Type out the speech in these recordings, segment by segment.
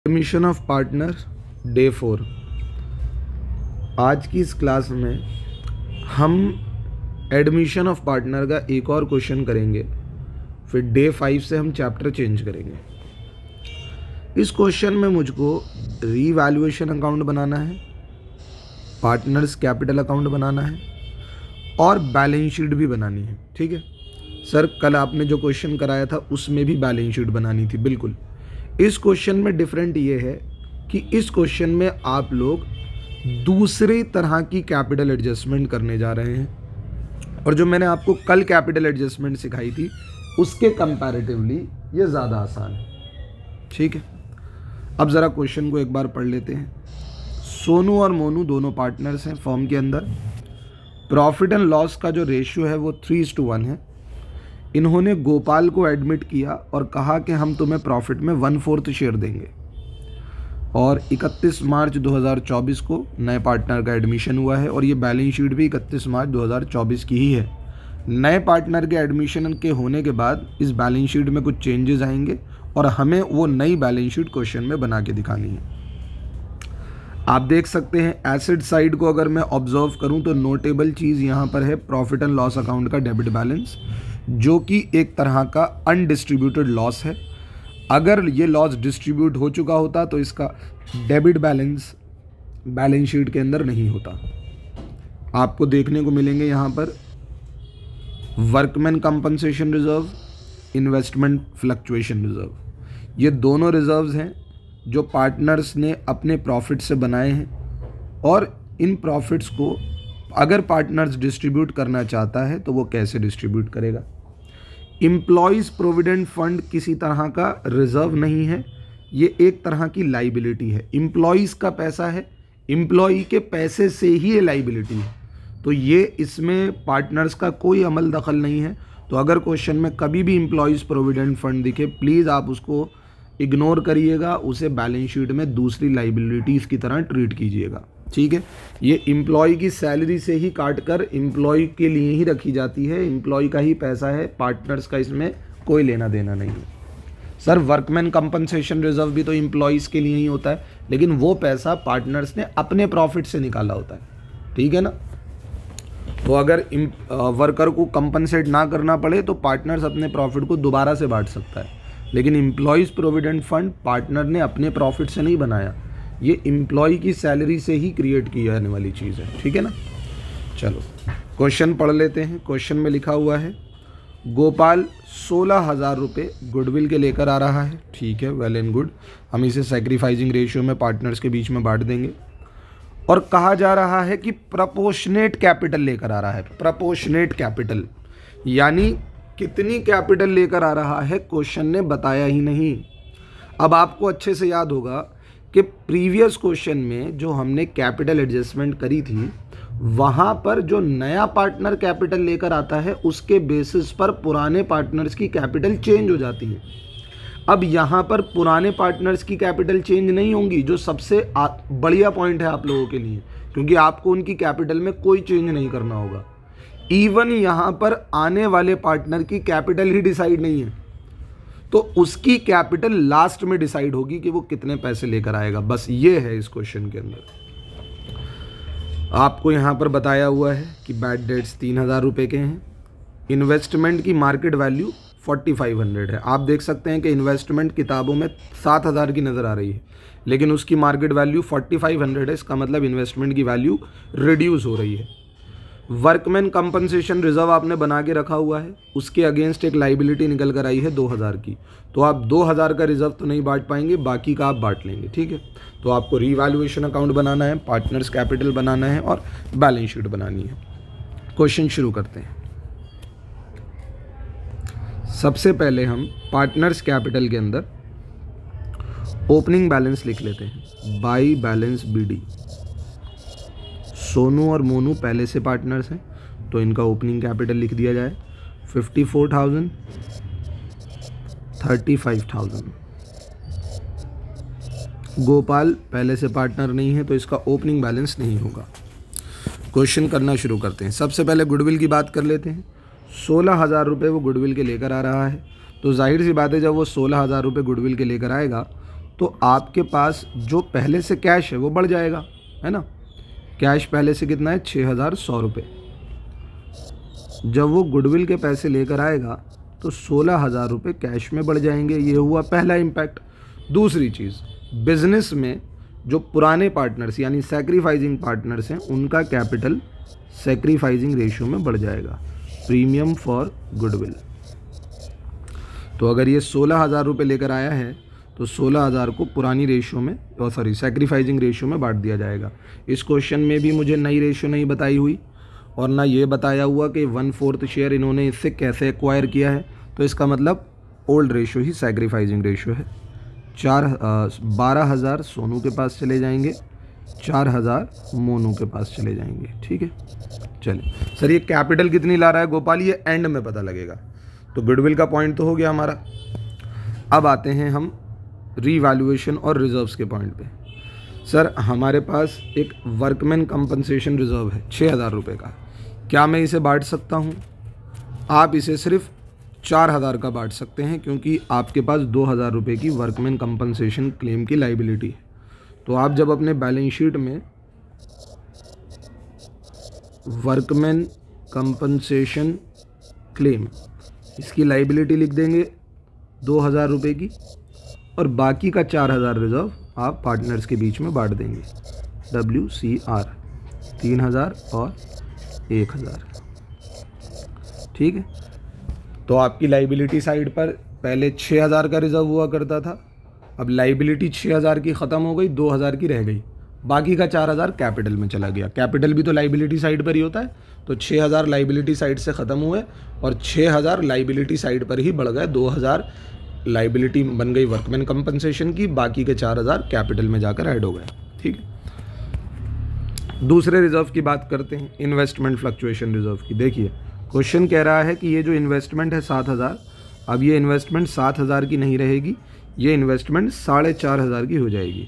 Admission of partner day 4। आज की इस क्लास में हम एडमिशन ऑफ पार्टनर का एक और क्वेश्चन करेंगे, फिर डे 5 से हम चैप्टर चेंज करेंगे। इस क्वेश्चन में मुझको रीवैल्यूएशन अकाउंट बनाना है, पार्टनर्स कैपिटल अकाउंट बनाना है और बैलेंस शीट भी बनानी है। ठीक है सर, कल आपने जो क्वेश्चन कराया था उसमें भी बैलेंस शीट बनानी थी। बिल्कुल, इस क्वेश्चन में डिफरेंट ये है कि इस क्वेश्चन में आप लोग दूसरी तरह की कैपिटल एडजस्टमेंट करने जा रहे हैं, और जो मैंने आपको कल कैपिटल एडजस्टमेंट सिखाई थी उसके कंपैरेटिवली ये ज़्यादा आसान है। ठीक है, अब ज़रा क्वेश्चन को एक बार पढ़ लेते हैं। सोनू और मोनू दोनों पार्टनर्स हैं फर्म के अंदर। प्रॉफिट एंड लॉस का जो रेशियो है वो 3:1 है। इन्होंने गोपाल को एडमिट किया और कहा कि हम तुम्हें प्रॉफिट में 1/4 शेयर देंगे, और 31 मार्च 2024 को नए पार्टनर का एडमिशन हुआ है, और ये बैलेंस शीट भी 31 मार्च 2024 की ही है। नए पार्टनर के एडमिशन के होने के बाद इस बैलेंस शीट में कुछ चेंजेस आएंगे और हमें वो नई बैलेंस शीट क्वेश्चन में बना के दिखानी है। आप देख सकते हैं एसेट साइड को अगर मैं ऑब्जर्व करूं तो नोटेबल चीज़ यहाँ पर है प्रॉफिट एंड लॉस अकाउंट का डेबिट बैलेंस, जो कि एक तरह का अनडिस्ट्रीब्यूटेड लॉस है। अगर ये लॉस डिस्ट्रीब्यूट हो चुका होता तो इसका डेबिट बैलेंस बैलेंस शीट के अंदर नहीं होता। आपको देखने को मिलेंगे यहाँ पर workman compensation reserve, investment fluctuation reserve. ये दोनों रिजर्व्स हैं जो पार्टनर्स ने अपने प्रॉफिट से बनाए हैं, और इन प्रॉफिट्स को अगर पार्टनर्स डिस्ट्रीब्यूट करना चाहता है तो वो कैसे डिस्ट्रीब्यूट करेगा। एम्प्लॉयज़ प्रोविडेंट फंड किसी तरह का रिजर्व नहीं है, ये एक तरह की लाइबिलिटी है। एम्प्लॉयज़ का पैसा है, एम्प्लॉई के पैसे से ही ये लाइबिलिटी है, तो ये इसमें पार्टनर्स का कोई अमल दखल नहीं है। तो अगर क्वेश्चन में कभी भी एम्प्लॉयज़ प्रोविडेंट फंड दिखे, प्लीज़ आप उसको इग्नोर करिएगा, उसे बैलेंस शीट में दूसरी लाइबिलिटीज़ की तरह ट्रीट कीजिएगा। ठीक है, ये एम्प्लॉय की सैलरी से ही काट कर एम्प्लॉय के लिए ही रखी जाती है, एम्प्लॉय का ही पैसा है, पार्टनर्स का इसमें कोई लेना देना नहीं है। सर, वर्कमैन कंपनसेशन रिजर्व भी तो एम्प्लॉयज़ के लिए ही होता है, लेकिन वो पैसा पार्टनर्स ने अपने प्रॉफिट से निकाला होता है। ठीक है ना, तो अगर वर्कर को कंपनसेट ना करना पड़े तो पार्टनर्स अपने प्रॉफिट को दोबारा से बांट सकता है, लेकिन एम्प्लॉयज़ प्रोविडेंट फंड पार्टनर ने अपने प्रॉफिट से नहीं बनाया, ये एम्प्लॉय की सैलरी से ही क्रिएट की जाने वाली चीज़ है। ठीक है ना, चलो क्वेश्चन पढ़ लेते हैं। क्वेश्चन में लिखा हुआ है गोपाल 16,000 रुपये गुडविल के लेकर आ रहा है। ठीक है, वेल एंड गुड, हम इसे सैक्रिफाइसिंग रेशियो में पार्टनर्स के बीच में बांट देंगे। और कहा जा रहा है कि प्रपोर्शनेट कैपिटल लेकर आ रहा है। प्रपोर्शनेट कैपिटल यानी कितनी कैपिटल लेकर आ रहा है क्वेश्चन ने बताया ही नहीं। अब आपको अच्छे से याद होगा कि प्रीवियस क्वेश्चन में जो हमने कैपिटल एडजस्टमेंट करी थी, वहाँ पर जो नया पार्टनर कैपिटल लेकर आता है उसके बेसिस पर पुराने पार्टनर्स की कैपिटल चेंज हो जाती है। अब यहाँ पर पुराने पार्टनर्स की कैपिटल चेंज नहीं होंगी, जो सबसे बढ़िया पॉइंट है आप लोगों के लिए, क्योंकि आपको उनकी कैपिटल में कोई चेंज नहीं करना होगा। इवन यहाँ पर आने वाले पार्टनर की कैपिटल ही डिसाइड नहीं है, तो उसकी कैपिटल लास्ट में डिसाइड होगी कि वो कितने पैसे लेकर आएगा। बस ये है इस क्वेश्चन के अंदर। आपको यहाँ पर बताया हुआ है कि बैड डेट्स 3,000 रुपये के हैं। इन्वेस्टमेंट की मार्केट वैल्यू 4,500 है। आप देख सकते हैं कि इन्वेस्टमेंट किताबों में 7,000 की नज़र आ रही है, लेकिन उसकी मार्केट वैल्यू 4,500 है। इसका मतलब इन्वेस्टमेंट की वैल्यू रिड्यूस हो रही है। वर्कमैन कंपनसेशन रिजर्व आपने बना के रखा हुआ है, उसके अगेंस्ट एक लाइबिलिटी निकल कर आई है 2,000 की, तो आप 2,000 का रिजर्व तो नहीं बांट पाएंगे, बाकी का आप बांट लेंगे। ठीक है, तो आपको रीवैल्यूएशन अकाउंट बनाना है, पार्टनर्स कैपिटल बनाना है और बैलेंस शीट बनानी है। क्वेश्चन शुरू करते हैं। सबसे पहले हम पार्टनर्स कैपिटल के अंदर ओपनिंग बैलेंस लिख लेते हैं, बाई बैलेंस BD। सोनू और मोनू पहले से पार्टनर्स हैं, तो इनका ओपनिंग कैपिटल लिख दिया जाए 54,000, 35,000। गोपाल पहले से पार्टनर नहीं है, तो इसका ओपनिंग बैलेंस नहीं होगा। क्वेश्चन करना शुरू करते हैं। सबसे पहले गुडविल की बात कर लेते हैं। 16,000 रुपये वो गुडविल के लेकर आ रहा है, तो जाहिर सी बात है जब वो 16,000 रुपये गुडविल के लेकर आएगा तो आपके पास जो पहले से कैश है वो बढ़ जाएगा, है ना। कैश पहले से कितना है, 6100 रुपये। जब वो गुडविल के पैसे लेकर आएगा तो 16000 रुपये कैश में बढ़ जाएंगे। ये हुआ पहला इम्पैक्ट। दूसरी चीज़, बिजनेस में जो पुराने पार्टनर्स यानी सैक्रिफाइजिंग पार्टनर्स हैं उनका कैपिटल सैक्रिफाइजिंग रेशियो में बढ़ जाएगा, प्रीमियम फॉर गुडविल। तो अगर ये 16000 रुपये लेकर आया है तो 16000 को पुरानी रेशियो में सैक्रिफाइजिंग रेशियो में बांट दिया जाएगा। इस क्वेश्चन में भी मुझे नई रेशियो नहीं बताई हुई और ना ये बताया हुआ कि 1/4 शेयर इन्होंने इससे कैसे एक्वायर किया है, तो इसका मतलब ओल्ड रेशियो ही सैक्रिफाइजिंग रेशियो है। 12,000 सोनू के पास चले जाएंगे, 4000 मोनू के पास चले जाएंगे। ठीक है, चलिए सर ये कैपिटल कितनी ला रहा है गोपाल, ये एंड में पता लगेगा। तो गुडविल का पॉइंट तो हो गया हमारा। अब आते हैं हम रीवैल्यूएशन और रिजर्व्स के पॉइंट पे। सर हमारे पास एक वर्कमैन कंपनसेशन रिजर्व है 6000 रुपये का, क्या मैं इसे बांट सकता हूँ? आप इसे सिर्फ 4000 का बांट सकते हैं क्योंकि आपके पास 2000 रुपये की वर्कमैन कंपनसेशन क्लेम की लाइबिलिटी है। तो आप जब अपने बैलेंस शीट में वर्कमैन कंपनसेशन क्लेम इसकी लाइबिलिटी लिख देंगे 2000 रुपये की, और बाकी का 4000 रिजर्व आप पार्टनर्स के बीच में बांट देंगे। WCR 3000 और 1000। ठीक है, तो आपकी लाइबिलिटी साइड पर पहले 6000 का रिजर्व हुआ करता था, अब लाइबिलिटी 6000 की ख़त्म हो गई, 2000 की रह गई, बाकी का 4000 कैपिटल में चला गया। कैपिटल भी तो लाइबिलिटी साइड पर ही होता है, तो 6000 लाइबिलिटी साइड से ख़त्म हुए और 6000 लाइबिलिटी साइड पर ही बढ़ गए। 2000 लाइबिलिटी बन गई वर्कमैन कंपनसेशन की, बाकी के 4000 कैपिटल में जाकर ऐड हो गए। ठीक है, दूसरे रिजर्व की बात करते हैं, इन्वेस्टमेंट फ्लक्चुएशन रिजर्व की। देखिए क्वेश्चन कह रहा है कि ये जो इन्वेस्टमेंट है 7000, अब ये इन्वेस्टमेंट 7000 की नहीं रहेगी, ये इन्वेस्टमेंट 4500 की हो जाएगी।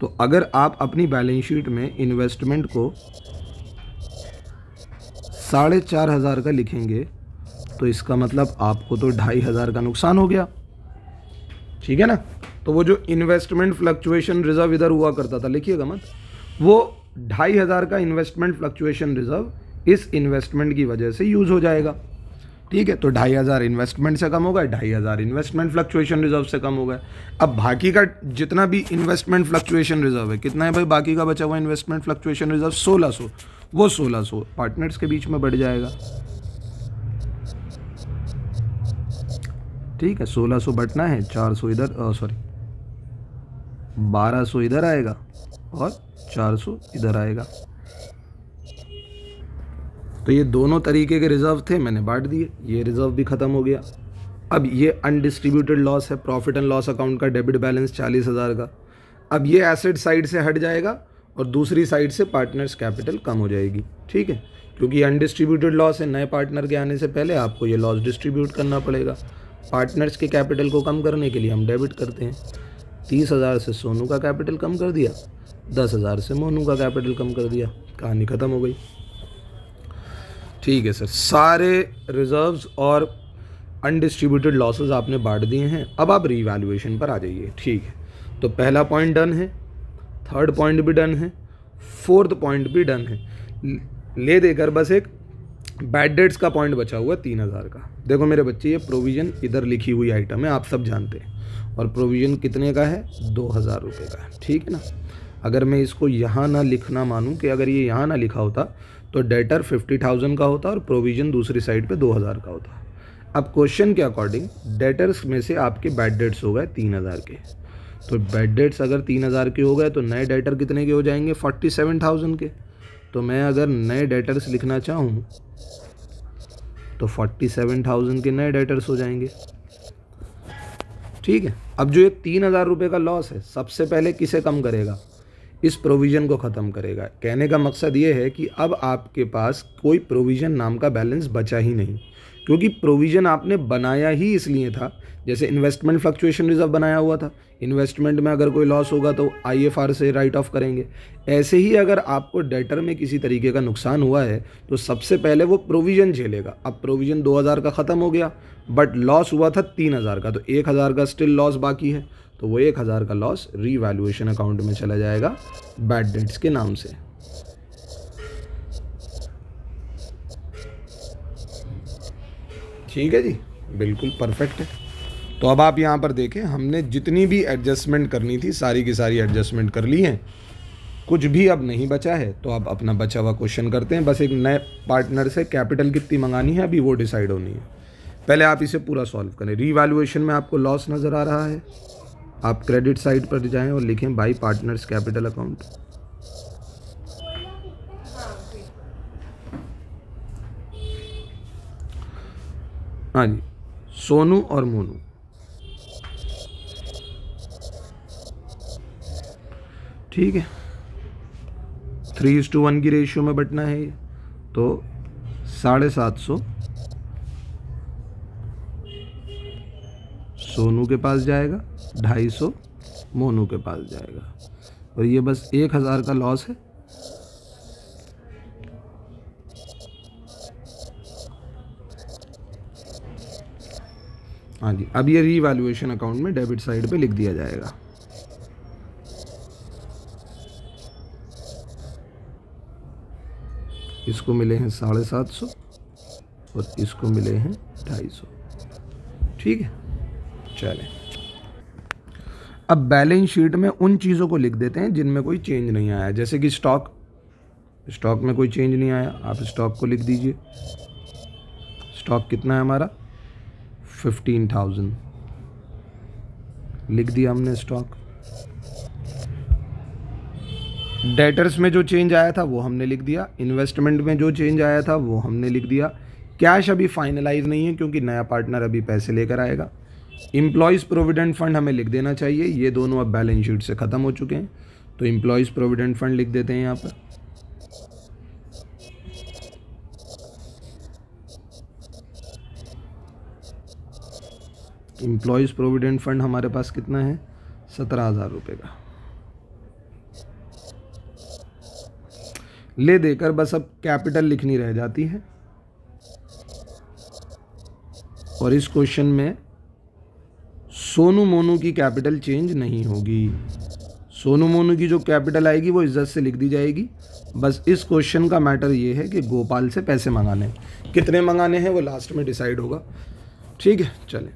तो अगर आप अपनी बैलेंस शीट में इन्वेस्टमेंट को 4500 का लिखेंगे तो इसका मतलब आपको तो 2500 का नुकसान हो गया। ठीक है ना, तो वो जो इन्वेस्टमेंट फ्लक्चुएशन रिजर्व इधर हुआ करता था, लिखिएगा मत, वो 2500 का इन्वेस्टमेंट फ्लक्चुएशन रिजर्व इस इन्वेस्टमेंट की वजह से यूज़ हो जाएगा। ठीक है, तो 2500 इन्वेस्टमेंट से कम हो गए, 2500 इन्वेस्टमेंट फ्लक्चुएशन रिजर्व से कम हो गए। अब बाकी का जितना भी इन्वेस्टमेंट फ्लक्चुएशन रिजर्व है, कितना है भाई बाकी का बचा हुआ इन्वेस्टमेंट फ्लक्चुएशन रिजर्व? 1600। वो 1600 पार्टनर्स के बीच में बढ़ जाएगा। ठीक है, 1600 बटना है, 400 इधर 1200 इधर आएगा और 400 इधर आएगा। तो ये दोनों तरीके के रिजर्व थे, मैंने बांट दिए, ये रिजर्व भी ख़त्म हो गया। अब ये अनडिस्ट्रीब्यूटेड लॉस है, प्रॉफिट एंड लॉस अकाउंट का डेबिट बैलेंस 40000 का। अब ये एसेट साइड से हट जाएगा और दूसरी साइड से पार्टनर्स कैपिटल कम हो जाएगी। ठीक है, क्योंकि अनडिस्ट्रीब्यूटेड लॉस है, नए पार्टनर के आने से पहले आपको ये लॉस डिस्ट्रीब्यूट करना पड़ेगा। पार्टनर्स के कैपिटल को कम करने के लिए हम डेबिट करते हैं। 30000 से सोनू का कैपिटल कम कर दिया, 10000 से मोनू का कैपिटल कम कर दिया, कहानी ख़त्म हो गई। ठीक है सर, सारे रिजर्व्स और अनडिस्ट्रीब्यूटेड लॉसेस आपने बांट दिए हैं। अब आप रीवैल्यूएशन पर आ जाइए। ठीक है, तो पहला पॉइंट डन है, थर्ड पॉइंट भी डन है, फोर्थ पॉइंट भी डन है। ले देकर बस एक बैड डेट्स का पॉइंट बचा हुआ है 3000 का। देखो मेरे बच्चे, ये प्रोविज़न इधर लिखी हुई आइटम है, आप सब जानते हैं, और प्रोविज़न कितने का है? 2000 रुपये का है। ठीक है ना, अगर मैं इसको यहाँ ना लिखना मानूँ कि अगर ये यहाँ ना लिखा होता तो डेटर 50,000 का होता और प्रोविज़न दूसरी साइड पे 2000 का होता। अब क्वेश्चन के अकॉर्डिंग डेटर्स में से आपके बैड डेट्स हो गए 3000 के, तो बैड डेट्स अगर 3000 के हो गए तो नए डेटर कितने के हो जाएंगे? 47,000 के। तो मैं अगर नए डेटर्स लिखना चाहूँ तो 47,000 के नए डेटर्स हो जाएंगे। ठीक है, अब जो ये 3000 रुपये का लॉस है, सबसे पहले किसे कम करेगा? इस प्रोविज़न को ख़त्म करेगा। कहने का मकसद ये है कि अब आपके पास कोई प्रोविज़न नाम का बैलेंस बचा ही नहीं, क्योंकि प्रोविज़न आपने बनाया ही इसलिए था, जैसे इन्वेस्टमेंट फ्लक्चुएशन रिजर्व बनाया हुआ था, इन्वेस्टमेंट में अगर कोई लॉस होगा तो IFR से राइट ऑफ करेंगे। ऐसे ही अगर आपको डेटर में किसी तरीके का नुकसान हुआ है तो सबसे पहले वो प्रोविज़न झेलेगा। अब प्रोविज़न 2000 का ख़त्म हो गया, बट लॉस हुआ था 3000 का, तो 1000 का स्टिल लॉस बाकी है। तो वो 1000 का लॉस रीवैल्यूएशन अकाउंट में चला जाएगा बैड डेट्स के नाम से। ठीक है जी, बिल्कुल परफेक्ट है। तो अब आप यहाँ पर देखें, हमने जितनी भी एडजस्टमेंट करनी थी सारी की सारी एडजस्टमेंट कर ली हैं, कुछ भी अब नहीं बचा है। तो अब अपना बचा हुआ क्वेश्चन करते हैं। बस एक नए पार्टनर से कैपिटल कितनी मंगानी है अभी वो डिसाइड होनी है। पहले आप इसे पूरा सॉल्व करें। रीवैल्यूएशन में आपको लॉस नज़र आ रहा है, आप क्रेडिट साइड पर जाएं और लिखें बाई पार्टनर्स कैपिटल अकाउंट। हाँ जी, सोनू और मोनू, ठीक है, 3:1 की रेशियो में बटना है ये, तो 750 सोनू के पास जाएगा, 250 मोनू के पास जाएगा, और ये बस 1000 का लॉस है। हाँ जी, अब ये रीवैल्यूएशन अकाउंट में डेबिट साइड पे लिख दिया जाएगा। इसको मिले हैं 750 और इसको मिले हैं 250। ठीक है, चलें अब बैलेंस शीट में उन चीज़ों को लिख देते हैं जिनमें कोई चेंज नहीं आया। जैसे कि स्टॉक में कोई चेंज नहीं आया, आप स्टॉक को लिख दीजिए। स्टॉक कितना है हमारा, 15,000 लिख दिया हमने स्टॉक। डेटर्स में जो चेंज आया था वो हमने लिख दिया। इन्वेस्टमेंट में जो चेंज आया था वो हमने लिख दिया। कैश अभी फाइनलाइज नहीं है क्योंकि नया पार्टनर अभी पैसे लेकर आएगा। एम्प्लॉयज़ प्रोविडेंट फंड हमें लिख देना चाहिए, ये दोनों अब बैलेंस शीट से ख़त्म हो चुके हैं, तो एम्प्लॉयज़ प्रोविडेंट फंड लिख देते हैं यहाँ पर। एम्प्लॉयज़ प्रोविडेंट फंड हमारे पास कितना है, 17,000 रुपये का। ले देकर बस अब कैपिटल लिखनी रह जाती है, और इस क्वेश्चन में सोनू मोनू की कैपिटल चेंज नहीं होगी। सोनू मोनू की जो कैपिटल आएगी वो इज्जत से लिख दी जाएगी। बस इस क्वेश्चन का मैटर ये है कि गोपाल से पैसे मंगाने, कितने मंगाने हैं वो लास्ट में डिसाइड होगा। ठीक है, चलें,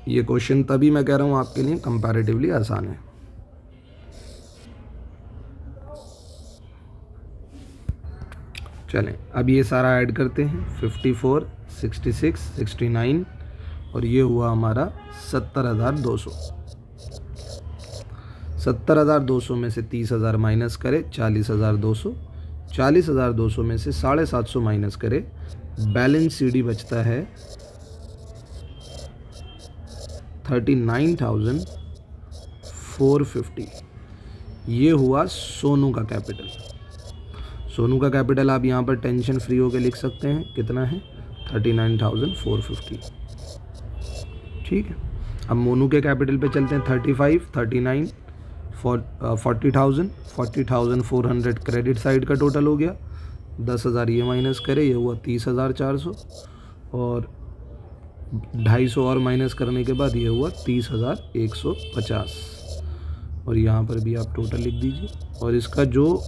ये क्वेश्चन तभी मैं कह रहा हूँ आपके लिए कंपैरेटिवली आसान है। चलें अब ये सारा ऐड करते हैं, 54, 66, 69 और ये हुआ हमारा 70,200। 70,200 में से 30,000 माइनस करें, 40,200। 40,200 में से 750 माइनस करें, बैलेंस सीडी बचता है 39,450। ये हुआ सोनू का कैपिटल। सोनू का कैपिटल आप यहाँ पर टेंशन फ्री होकर लिख सकते हैं, कितना है, 39,450। ठीक है, अब मोनू के कैपिटल पे चलते हैं, 35, 39, 40,000, 40,400 क्रेडिट साइड का टोटल हो गया। 10,000 ये माइनस करे, ये हुआ 30,400 और 250 और माइनस करने के बाद ये हुआ 30,150। और यहाँ पर भी आप टोटल लिख दीजिए, और इसका जो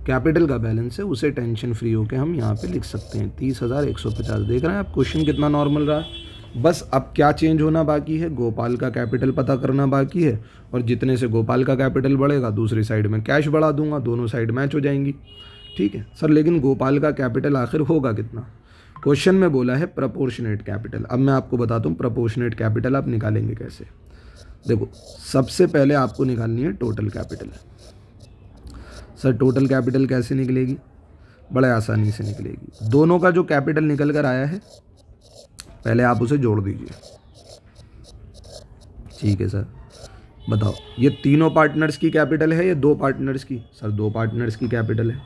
कैपिटल का बैलेंस है उसे टेंशन फ्री होकर हम यहाँ पे लिख सकते हैं, 30,150। देख रहे हैं आप क्वेश्चन कितना नॉर्मल रहा है। बस अब क्या चेंज होना बाकी है, गोपाल का कैपिटल पता करना बाकी है, और जितने से गोपाल का कैपिटल बढ़ेगा दूसरी साइड में कैश बढ़ा दूंगा, दोनों साइड मैच हो जाएंगी। ठीक है सर, लेकिन गोपाल का कैपिटल आखिर होगा कितना, क्वेश्चन में बोला है प्रपोर्शनेट कैपिटल। अब मैं आपको बताता हूँ प्रपोर्शनेट कैपिटल आप निकालेंगे कैसे। देखो, सबसे पहले आपको निकालनी है total capital. Sir total capital कैसे निकलेगी, बड़े आसानी से निकलेगी। दोनों का जो कैपिटल निकल कर आया है पहले आप उसे जोड़ दीजिए। ठीक है सर, बताओ ये तीनों पार्टनर्स की कैपिटल है या दो पार्टनर्स की, सर दो पार्टनर्स की कैपिटल है।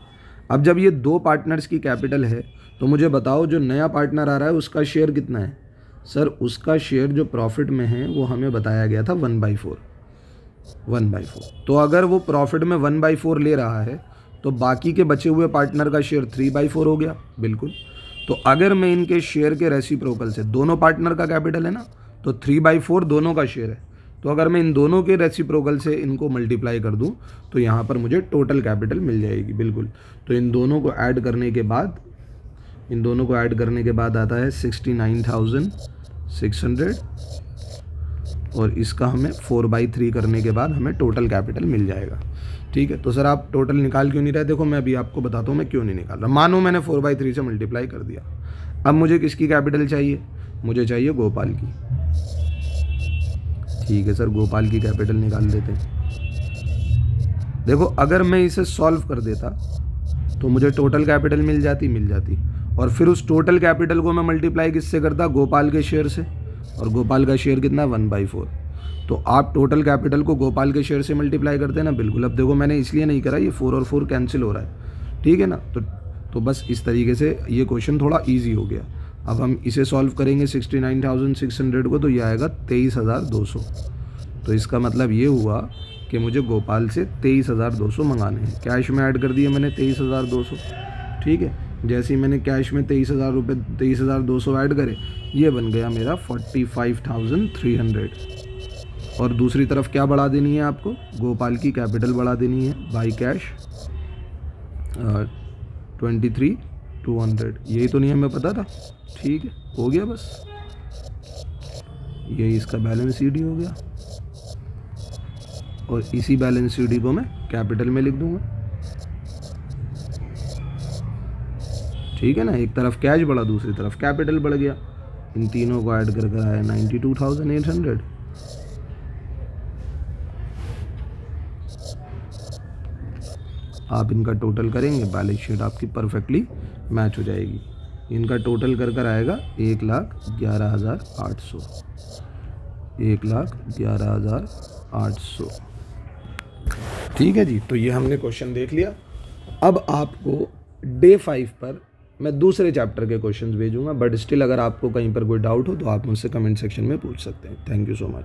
अब जब ये दो पार्टनर्स की कैपिटल है तो मुझे बताओ जो नया पार्टनर आ रहा है उसका शेयर कितना है। सर उसका शेयर जो प्रॉफिट में है वो हमें बताया गया था 1/4। तो अगर वो प्रॉफिट में 1/4 ले रहा है तो बाकी के बचे हुए पार्टनर का शेयर 3/4 हो गया। बिल्कुल, तो अगर मैं इनके शेयर के रेसिप्रोकल से, दोनों पार्टनर का कैपिटल है ना, तो 3/4 दोनों का शेयर है। तो अगर मैं इन दोनों के रेसिप्रोकल से इनको मल्टीप्लाई कर दूं तो यहाँ पर मुझे टोटल कैपिटल मिल जाएगी। बिल्कुल, तो इन दोनों को ऐड करने के बाद आता है 69,600 और इसका हमें 4/3 करने के बाद हमें टोटल कैपिटल मिल जाएगा। ठीक है, तो सर आप टोटल निकाल क्यों नहीं रहे? देखो मैं अभी आपको बताता हूँ मैं क्यों नहीं निकाल रहा। मानो मैंने 4/3 से मल्टीप्लाई कर दिया, अब मुझे किसकी कैपिटल चाहिए? मुझे चाहिए गोपाल की। ठीक है सर, गोपाल की कैपिटल निकाल देते हैं। देखो अगर मैं इसे सॉल्व कर देता तो मुझे टोटल कैपिटल मिल जाती और फिर उस टोटल कैपिटल को मैं मल्टीप्लाई किससे करता? गोपाल के शेयर से, और गोपाल का शेयर कितना? 1/4। तो आप टोटल कैपिटल को गोपाल के शेयर से मल्टीप्लाई करते हैं ना। बिल्कुल, अब देखो मैंने इसलिए नहीं करा, ये 4 और 4 कैंसिल हो रहा है, ठीक है ना। तो बस इस तरीके से ये क्वेश्चन थोड़ा ईजी हो गया। अब हम इसे सॉल्व करेंगे 69,600 को, तो ये आएगा 23,200। तो इसका मतलब ये हुआ कि मुझे गोपाल से 23,200 मंगाने हैं। कैश में ऐड कर दिए मैंने 23,200। ठीक है, जैसे ही मैंने कैश में 23,200 ऐड करे, ये बन गया मेरा 45,300। और दूसरी तरफ क्या बढ़ा देनी है आपको? गोपाल की कैपिटल बढ़ा देनी है बाई कैश 23,200। यही तो नहीं हमें पता था। ठीक है, हो गया बस, यही इसका बैलेंस शीट हो गया और इसी बैलेंस शीट को मैं कैपिटल में लिख दूंगा। ठीक है ना, एक तरफ कैश बढ़ा, दूसरी तरफ कैपिटल बढ़ गया। इन तीनों को ऐड कर आया 92,800। आप इनका टोटल करेंगे, बैलेंस शीट आपकी परफेक्टली मैच हो जाएगी। इनका टोटल कर आएगा 1,11,800। 1,11,800। ठीक है जी, तो ये हमने क्वेश्चन देख लिया। अब आपको डे 5 पर मैं दूसरे चैप्टर के क्वेश्चंस भेजूंगा, बट स्टिल अगर आपको कहीं पर कोई डाउट हो तो आप मुझसे कमेंट सेक्शन में पूछ सकते हैं। Thank you so much.